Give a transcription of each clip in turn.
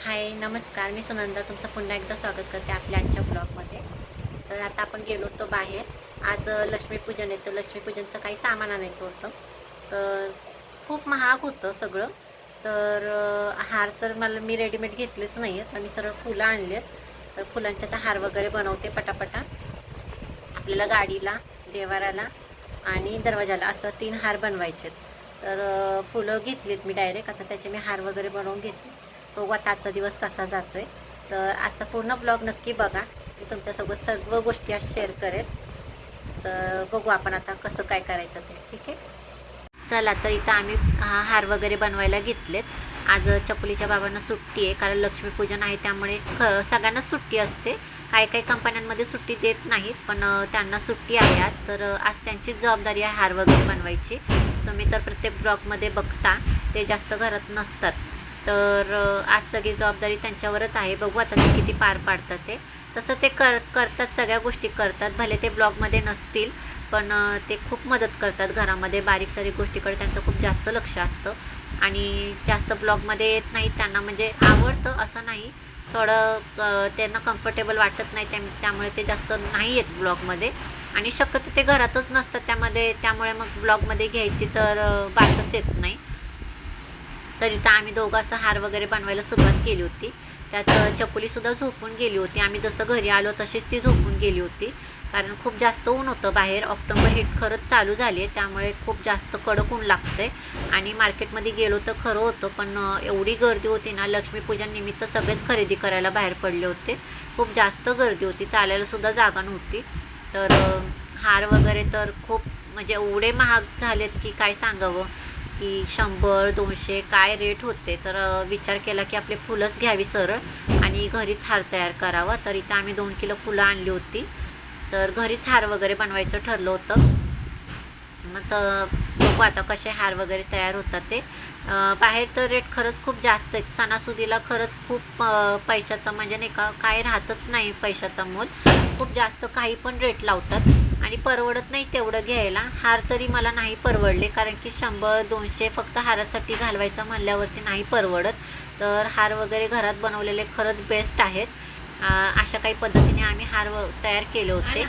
हाय नमस्कार, मी सुनंदा तुमचं पुन्हा एकदा स्वागत करते आपल्या आजच्या ब्लॉगमध्ये. तर आता आपण गेलो होतो बाहेर. आज लक्ष्मीपूजन आहे, तर लक्ष्मीपूजनचं काही सामान आणायचं होतं. तर खूप महाग होतं सगळं. तर हार तर मी रेडीमेड घेतलेच नाही आहेत, आम्ही सरळ फुलं आणली आहेत. तर फुलांचे आता हार वगैरे बनवते पटापटा. आपल्याला गाडीला, देवाराला आणि दरवाजाला असं 3 हार बनवायचे आहेत. तर फुलं घेतलीत मी डायरेक्ट. आता त्याचे मी हार वगैरे बनवून घेते. बघू आता आजचा दिवस कसा जातो आहे. तर आजचा पूर्ण ब्लॉग नक्की बघा. मी तुमच्यासोबत सर्व गोष्टी आज शेअर करेन. तर बघू आपण आता कसं काय करायचं ते, ठीक आहे. चला, तर इथं आम्ही हार वगैरे बनवायला घेतलेत. आज चकुलीच्या बाबांना सुट्टी आहे, कारण लक्ष्मीपूजन आहे, त्यामुळे सगळ्यांनाच सुट्टी असते. काही काही कंपन्यांमध्ये सुट्टी देत नाहीत, पण त्यांना सुट्टी आहे आज. तर आज त्यांचीच जबाबदारी आहे हार वगैरे बनवायची. तुम्ही तर प्रत्येक ब्लॉगमध्ये बघता ते जास्त घरात नसतात. तर आज सगळी जबाबदारी त्यांच्यावरच आहे. बघू आता ते किती पार पाडतात ते. तसं ते करतात, सगळ्या गोष्टी करतात. भले ते ब्लॉगमध्ये नसतील, पण ते खूप मदत करतात घरामध्ये. बारीक सारीक गोष्टीकडे त्यांचं खूप जास्त लक्ष असतं आणि जास्त ब्लॉगमध्ये येत नाहीत. त्यांना म्हणजे आवडतं असं नाही, थोडं त्यांना कम्फर्टेबल वाटत नाही, त्यामुळे ते जास्त नाही येत ब्लॉगमध्ये. आणि शक्यतो ते घरातच नसतात त्यामुळे मग ब्लॉगमध्ये घ्यायची तर बातच येत नाही. तर इथं आम्ही दोघं असं हार वगैरे बनवायला सुरुवात केली होती. त्यात चकुलीसुद्धा झोपून गेली होती. आम्ही जसं घरी आलो तशीच ती झोपून गेली होती, कारण खूप जास्त ऊन होतं बाहेर. ऑक्टोबर हीट खरंच चालू झाली आहे, त्यामुळे खूप जास्त कडक ऊन लागतं आहे. आणि मार्केटमध्ये गेलो तर खरं होतं, पण एवढी गर्दी होती ना. लक्ष्मीपूजन निमित्त सगळेच खरेदी करायला बाहेर पडले होते. खूप जास्त गर्दी होती, चालायलासुद्धा जागा नव्हती. तर हार वगैरे तर खूप म्हणजे एवढे महाग झालेत की काय सांगावं, की 100-200 काय रेट होते. तर विचार केला की आपले फुलंच घ्यावी सरळ आणि घरीच हार तयार करावा. तर इथं आम्ही 2 किलो फुलं आणली होती. तर घरीच हार वगैरे बनवायचं ठरलं होतं. मग तर बघू आता कसे हार वगैरे तयार होतात ते. बाहेर तर रेट खरंच खूप जास्त आहेत. सणासुदीला खरंच खूप पैशाचं म्हणजे नाही का, काय राहतच नाही पैशाचा मोल. खूप जास्त काही पण रेट लावतात आणि परवडत नाही तेवढं घ्यायला. हार तरी मला नाही परवडले, कारण की 100-200 फक्त हारासाठी घालवायचं म्हणल्यावरती नाही परवडत. तर हार वगैरे घरात बनवलेले खरंच बेस्ट आहेत. अशा काही पद्धतीने आम्ही हार तयार केले होते.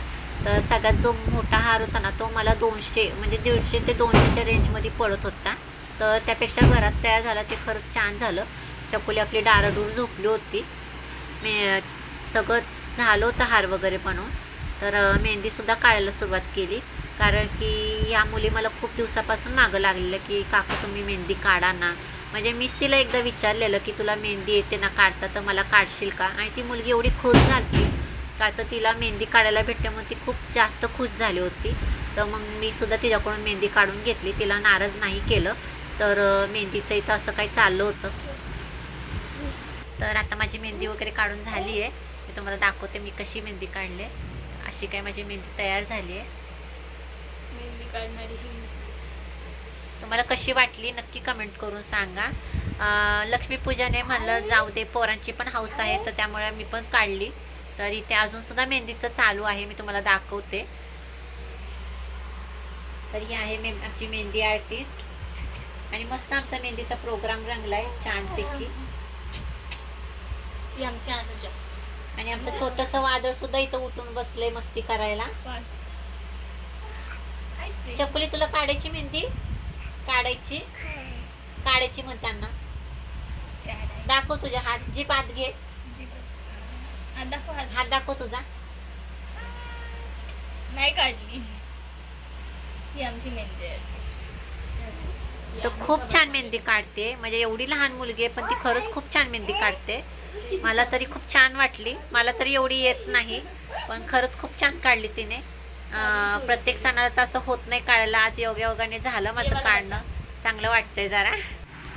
तर सगळ्यात जो मोठा हार होता ना, तो मला 200 म्हणजे 150 ते 200च्या रेंजमध्ये पडत होता. तर त्यापेक्षा घरात तयार झाला ते खरंच छान झालं. चकुली आपली डाराडूर झोपली होती. मी सगळं झालं होतं हार वगैरे बनवून. तर मेहंदीसुद्धा काढायला सुरुवात केली, कारण की या मुली मला खूप दिवसापासून मागं लागलेलं की काकू तुम्ही मेहंदी काढा ना. म्हणजे मीच तिला एकदा विचारलेलं की तुला मेहंदी येते ना काढता, तर मला काढशील का. आणि ती मुलगी एवढी खुश झाली का, तर तिला मेहंदी काढायला भेटते म्हणून ती खूप जास्त खुश झाली होती. तर मग मी सुद्धा तिच्याकडून मेहंदी काढून घेतली, तिला नाराज नाही केलं. तर मेहंदीचं इथं असं काही चाललं होतं. तर आता माझी मेहंदी वगैरे काढून झाली आहे. मी तुम्हाला दाखवते मी कशी मेहंदी काढले. अशी काय माझी मेहंदी तयार झाली आहे. मेहंदी काढणारी ही तुम्हाला कशी वाटली नक्की कमेंट करून सांगा. लक्ष्मीपूजन आहे म्हणलं जाऊ दे, पोरांची पण हौस आहे, तर त्यामुळे मी पण काढली. तर इथे अजूनसुद्धा मेहंदीचं चालू आहे, मी तुम्हाला दाखवते. तर ही आहे आमची मेहंदी आर्टिस्ट. आणि मस्त आमचा मेहंदीचा प्रोग्राम रंगला आहे छानपैकी. आमच्या अनुजा. आणि आमचं छोटंसं वादळसुद्धा इथं उठून बसले मस्ती करायला. चकुली तुला काढायची मेहंदी? काढायची काढायची म्हणताना दाखव तुझ्या हात, जी पात घे, हात दाखव तुझा. नाही काढली. ही आमची मेहंदी आर्टिस्ट. तर खूप छान मेहंदी काढते. म्हणजे एवढी लहान मुलगी आहे, पण ती खरंच खूप छान मेहंदी काढते. मला तरी खूप छान वाटली. मला तरी एवढी येत नाही, पण खरंच खूप छान काढली तिने. प्रत्येक सणाला तर असं होत नाही काढायला. आज योगायोगाने झालं माझं काढणं. चांगलं वाटतंय जरा.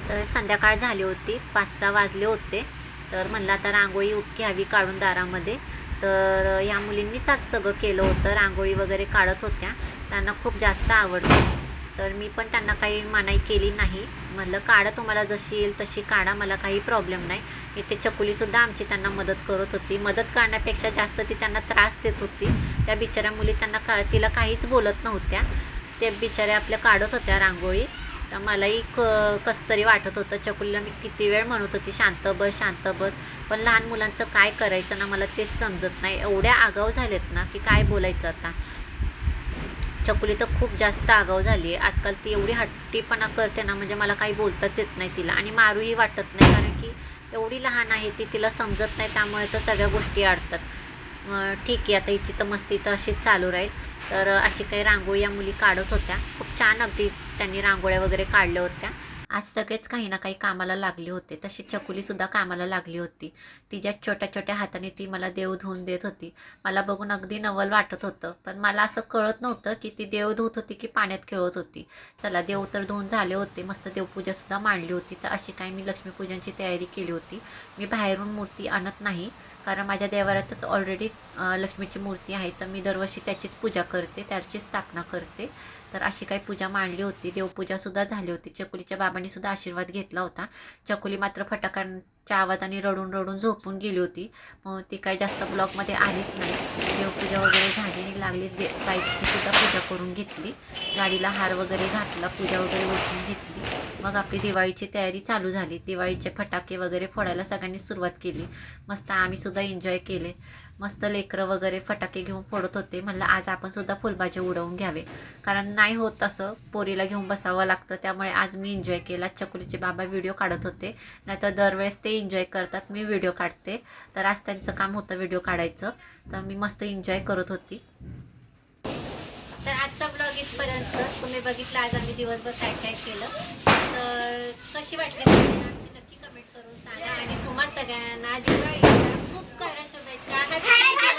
तर संध्याकाळ झाली होती, 5-6 वाजले होते. तर म्हणलं आता रांगोळी घ्यावी काढून दारामध्ये. तर या मुलींनीच आज सगळं केलं होतं. रांगोळी वगैरे काढत होत्या, त्यांना खूप जास्त आवडतं. तर मी पण त्यांना काही मनाई केली नाही. म्हणलं काढा, तुम्हाला जशी येईल तशी काढा, मला काही प्रॉब्लेम नाही. इथे चकुलीसुद्धा आमची त्यांना मदत करत होती. मदत करण्यापेक्षा जास्त ती त्यांना त्रास देत होती. त्या बिचाऱ्या मुली तिला काहीच बोलत नव्हत्या. त्या बिचाऱ्या आपल्या काढत होत्या रांगोळी. तर मलाही कसं तरी वाटत होतं. चकुलीला मी किती वेळ म्हणत होती शांत बस शांत बस, पण लहान मुलांचं काय करायचं ना, मला तेच समजत नाही. एवढ्या आगाऊ झालेत ना की काय बोलायचं आता. चकुली तर खूप जास्त आगाऊ झाली आहे आजकाल. ती एवढी हट्टीपणा करते ना, म्हणजे मला काही बोलताच येत नाही तिला, आणि मारूही वाटत नाही, कारण की एवढी लहान आहे ती, तिला समजत नाही, त्यामुळे तर सगळ्या गोष्टी अडतात. ठीक आहे, आता हिची तर मस्ती तर अशीच चालू राहील. तर अशी काही रांगोळी या मुली काढत होत्या. खूप छान अगदी त्यांनी रांगोळ्या वगैरे काढल्या होत्या. आज सगळेच काही ना काही कामाला लागले होते. तशी चकुलीसुद्धा कामाला लागली होती. तिच्या छोट्या छोट्या हाताने ती मला देव धुवून देत होती. मला बघून अगदी नवल वाटत होतं, पण मला असं कळत नव्हतं की ती देव धुवत होती की पाण्यात खेळत होती. चला, देव तर धुवून झाले होते, मस्त देवपूजासुद्धा मांडली होती. तर अशी काही मी लक्ष्मीपूजनची तयारी केली होती. मी बाहेरून मूर्ती आणत नाही, कारण माझ्या देवाऱ्यातच ऑलरेडी लक्ष्मीची मूर्ती आहे, तर मी दरवर्षी त्याचीच पूजा करते, त्याची स्थापना करते. तर अशी काही पूजा मांडली होती. देवपूजासुद्धा झाली होती. चकुलीच्या बाबांनी सुद्धा आशीर्वाद घेतला होता. चकुली मात्र फटाक्यांच्या आवाजाने रडून रडून झोपून गेली होती. मग ती काही जास्त ब्लॉगमध्ये आलीच नाही. देवपूजा वगैरे झाली, लागली बाईकची सुद्धा पूजा करून घेतली, गाडीला हार वगैरे घातला, पूजा वगैरे ओळखून घेतली. मग आपली दिवाळीची तयारी चालू झाली. दिवाळीचे फटाके वगैरे फोडायला सगळ्यांनी सुरुवात केली. मस्त आम्ही सुद्धा एन्जॉय केले. मस्त लेकरं वगैरे फटाके घेऊन फोडत होते. म्हणलं आज आपण सुद्धा फुलबाजे उडवून घ्यावे, कारण नाही होत असं, पोरीला घेऊन बसावं लागतं. त्यामुळे आज मी एन्जॉय केला. चकुलीचे बाबा व्हिडिओ काढत होते, नाहीतर दरवेळेस ते एन्जॉय करतात, मी व्हिडिओ काढते. तर आज त्यांचं काम होतं व्हिडिओ काढायचं, तर मी मस्त एन्जॉय करत होती. तर आजचा ब्लॉग इथपर्यंत. तुम्ही बघितलं आज आम्ही दिवसभर काय काय केलं. तर कशी वाटली आमची नक्की कमेंट करून सांगा. आणि तुम्हा सगळ्यांना दिवाळीच्या खूप साऱ्या शुभेच्छा.